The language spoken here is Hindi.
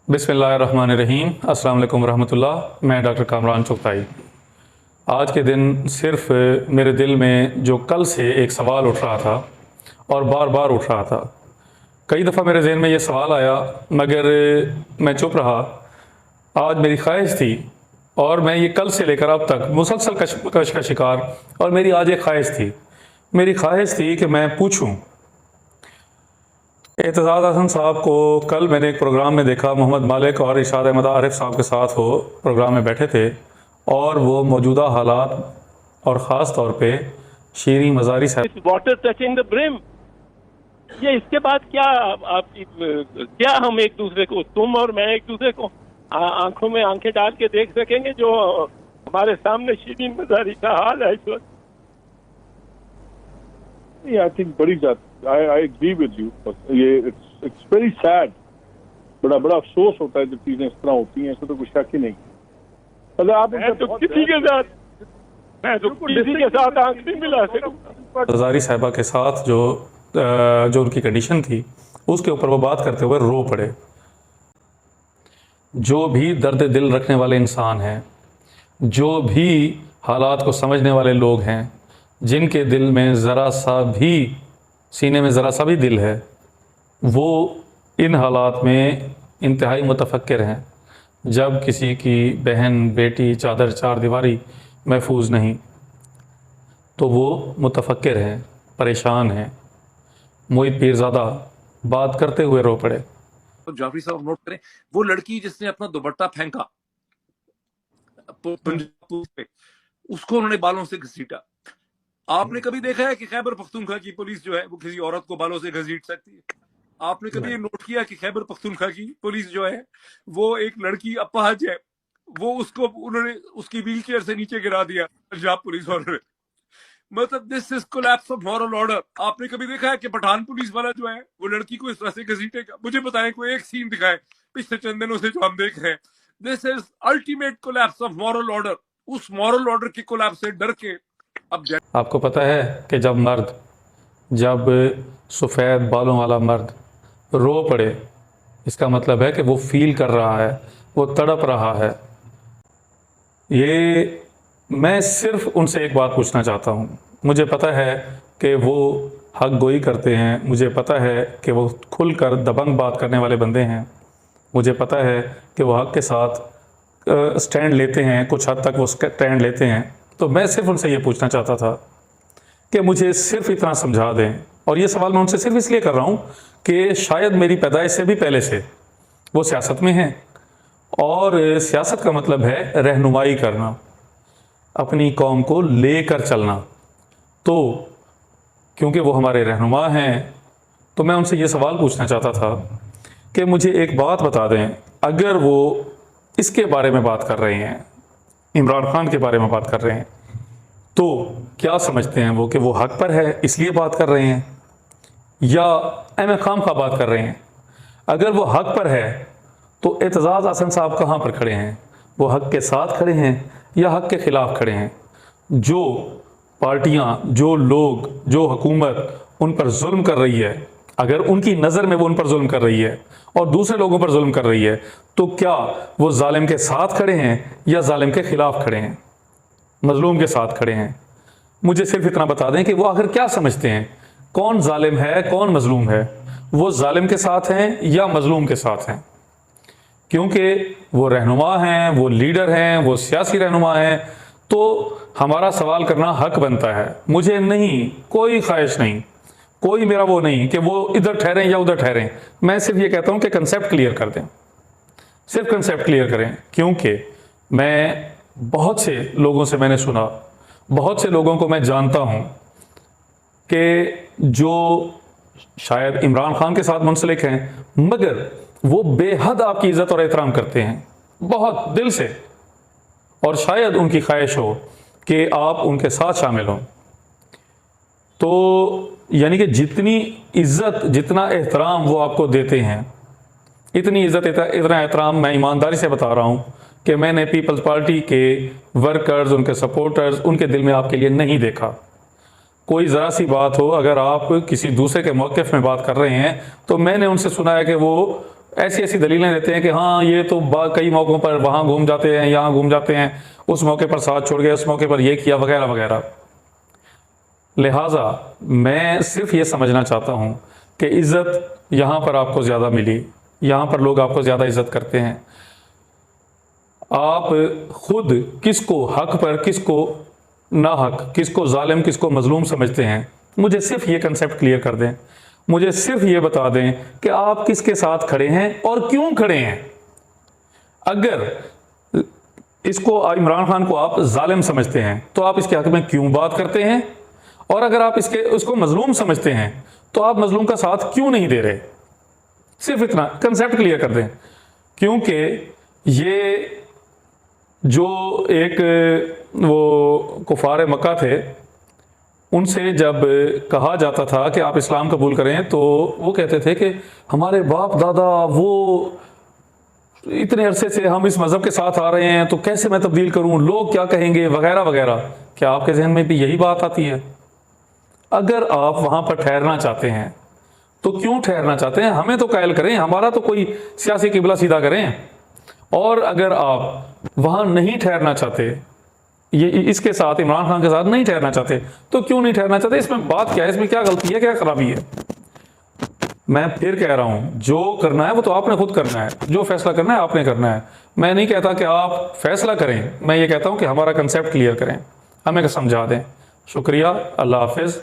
बिस्मिल्लाहिर्रहमानिर्रहीम। अस्सलाम वालेकुम रहमतुल्लाह। मैं डॉक्टर कामरान चुगताई। आज के दिन सिर्फ़ मेरे दिल में जो कल से एक सवाल उठ रहा था और बार बार उठ रहा था। कई दफ़ा मेरे जहन में ये सवाल आया मगर मैं चुप रहा। आज मेरी ख्वाहिश थी और मैं ये कल से लेकर अब तक मुसलसल कश का शिकार, और मेरी आज एक ख्वाहिश थी। मेरी ख्वाहिश थी कि मैं पूछूं एतज़ाज़ हसन साहब को। कल मैंने एक प्रोग्राम में देखा, मोहम्मद मालिक और इरशाद अहमद आरिफ साहब के साथ वो प्रोग्राम में बैठे थे और वो मौजूदा हालात और ख़ास तौर पे शीरी मज़ारी साहब वाटर टचिंग द ब्रिम, ये इसके बाद क्या क्या हम एक दूसरे को, तुम और मैं एक दूसरे को आंखों में आंखें डाल के देख सकेंगे जो हमारे सामने शीरीन मज़ारी का हाल है इस वक्त। आई थिंक बड़ी जात आई एग्री विद यू। ये इट्स वेरी सैड। बड़ा बड़ा अफसोस होता है जब चीजें इस तरह होती हैं, इसमें तो कुछ शक ही नहीं। मतलब आप मैं तो किसी के साथ आंख नहीं मिला सकता। मज़ारी साहिबा के साथ जो उनकी कंडीशन थी उसके ऊपर वो बात करते हुए रो पड़े। जो भी दर्द दिल रखने वाले इंसान हैं, जो भी हालात को समझने वाले लोग हैं, जिनके दिल में ज़रा सा भी, सीने में ज़रा सा भी दिल है, वो इन हालात में इंतहाई मुतफक्किर हैं। जब किसी की बहन, बेटी, चादर, चार दीवारी महफूज नहीं तो वो मुतफक्किर हैं, परेशान हैं। मोहित पीरज़ादा बात करते हुए रो पड़े। तो जाफरी साहब नोट करें, वो लड़की जिसने अपना दुपट्टा फेंका पंजाब पुलिस पे, उसको उन्होंने बालों से घसीटा। आपने कभी देखा है कि खैबर पख्तूनख्वा की पुलिस जो है वो किसी औरत को बालों से घसीट सकती है? आपने कभी ये नोट किया कि खैबर पख्तूनख्वा की पुलिस जो है वो एक लड़की अपाहज है, वो उसको उन्होंने उसकी व्हीलचेयर से नीचे गिरा दिया पंजाब पुलिस वालों ने। मतलब this is collapse of moral order. आपने कभी देखा है कि पठान पुलिस वाला जो है वो लड़की को इस तरह से घसीटेगा? मुझे बताएं कोई एक सीन दिखाएं पिछले चंद दिनों से जो हम देख रहे हैं। This is ultimate collapse of moral order. उस मॉरल ऑर्डर के कोलैप्स से डर के अब आपको पता है कि जब सफ़ेद बालों वाला मर्द रो पड़े, इसका मतलब है कि वो फील कर रहा है, वो तड़प रहा है। ये मैं सिर्फ उनसे एक बात पूछना चाहता हूँ। मुझे पता है कि वो हक गोई करते हैं, मुझे पता है कि वो खुलकर दबंग बात करने वाले बंदे हैं, मुझे पता है कि वो हक के साथ स्टैंड लेते हैं, कुछ हद तक वो स्टैंड लेते हैं। तो मैं सिर्फ उनसे ये पूछना चाहता था कि मुझे सिर्फ इतना समझा दें, और ये सवाल मैं उनसे सिर्फ इसलिए कर रहा हूँ कि शायद मेरी पैदाइश से भी पहले से वो सियासत में हैं, और सियासत का मतलब है रहनुमाई करना, अपनी कौम को लेकर चलना। तो क्योंकि वो हमारे रहनुमा हैं, तो मैं उनसे ये सवाल पूछना चाहता था कि मुझे एक बात बता दें, अगर वो इसके बारे में बात कर रहे हैं, इमरान खान के बारे में बात कर रहे हैं, तो क्या समझते हैं वो कि वो हक पर है इसलिए बात कर रहे हैं, या अहम खामखा बात कर रहे हैं? अगर वो हक पर है तो एतज़ाज़ हसन साहब कहाँ पर खड़े हैं? वो हक के साथ खड़े हैं या हक के ख़िलाफ़ खड़े हैं? जो पार्टियां, जो लोग, जो हुकूमत उन पर जुल्म कर रही है, अगर उनकी नज़र में वो उन पर जुल्म कर रही है और दूसरे लोगों पर जुल्म कर रही है, तो क्या वो जालिम के साथ खड़े हैं या जालिम के ख़िलाफ़ खड़े हैं, मज़लूम के साथ खड़े हैं? मुझे सिर्फ इतना बता दें कि वो आखिर क्या समझते हैं, कौन जालिम है, कौन मज़लूम है? वो जालिम के साथ हैं या मज़लूम के साथ हैं? क्योंकि वो रहनुमा हैं, वो लीडर हैं, वो सियासी रहनुमा हैं, तो हमारा सवाल करना हक बनता है। मुझे नहीं, कोई ख्वाहिश नहीं, कोई मेरा वो नहीं कि वो इधर ठहरें या उधर ठहरें। मैं सिर्फ ये कहता हूँ कि कंसेप्ट क्लियर कर दें, सिर्फ कंसेप्ट क्लियर करें। क्योंकि मैं बहुत से लोगों से मैंने सुना, बहुत से लोगों को मैं जानता हूँ कि जो शायद इमरान खान के साथ मुंसलिक हैं, मगर वो बेहद आपकी इज़्ज़त और एहतराम करते हैं, बहुत दिल से, और शायद उनकी ख्वाहिश हो कि आप उनके साथ शामिल हों। तो यानी कि जितनी इज़्ज़त, जितना एहतराम वो आपको देते हैं, इतनी इज़्ज़त, इतना एहतराम मैं ईमानदारी से बता रहा हूँ कि मैंने पीपल्स पार्टी के वर्कर्स, उनके सपोर्टर्स, उनके दिल में आपके लिए नहीं देखा। कोई ज़रा सी बात हो, अगर आप किसी दूसरे के मौक़िफ़ में बात कर रहे हैं, तो मैंने उनसे सुना है कि वो ऐसी ऐसी दलीलें देते हैं कि हाँ ये तो कई मौक़ों पर वहाँ घूम जाते हैं, यहाँ घूम जाते हैं, उस मौके पर साथ छोड़ गए, उस मौके पर ये किया, वगैरह वगैरह। लिहाजा मैं सिर्फ ये समझना चाहता हूँ कि इज़्ज़त यहाँ पर आपको ज़्यादा मिली, यहाँ पर लोग आपको ज़्यादा इज़्ज़त करते हैं। आप खुद किसको हक पर, किसको ना हक, किसको जालिम, किसको मजलूम समझते हैं, मुझे सिर्फ ये कंसेप्ट क्लियर कर दें। मुझे सिर्फ ये बता दें कि आप किसके साथ खड़े हैं और क्यों खड़े हैं। अगर इसको, इमरान खान को आप जालिम समझते हैं तो आप इसके हक में क्यों बात करते हैं, और अगर आप उसको मजलूम समझते हैं तो आप मजलूम का साथ क्यों नहीं दे रहे। सिर्फ इतना कंसेप्ट क्लियर कर दें, क्योंकि ये जो एक वो कुफार मक्का थे, उनसे जब कहा जाता था कि आप इस्लाम कबूल करें तो वो कहते थे कि हमारे बाप दादा वो इतने अरसे से हम इस मज़हब के साथ आ रहे हैं, तो कैसे मैं तब्दील करूं, लोग क्या कहेंगे, वगैरह वगैरह। क्या आपके जहन में भी यही बात आती है? अगर आप वहाँ पर ठहरना चाहते हैं तो क्यों ठहरना चाहते हैं, हमें तो कायल करें, हमारा तो कोई सियासी किबला सीधा करें। और अगर आप वहाँ नहीं ठहरना चाहते, ये इसके साथ, इमरान खान के साथ नहीं ठहरना चाहते, तो क्यों नहीं ठहरना चाहते? इसमें बात क्या है, इसमें क्या गलती है, क्या खराबी है? मैं फिर कह रहा हूं, जो करना है वो तो आपने खुद करना है, जो फैसला करना है आपने करना है। मैं नहीं कहता कि आप फैसला करें, मैं ये कहता हूं कि हमारा कंसेप्ट क्लियर करें, हमें समझा दें। शुक्रिया, अल्लाह हाफिज़।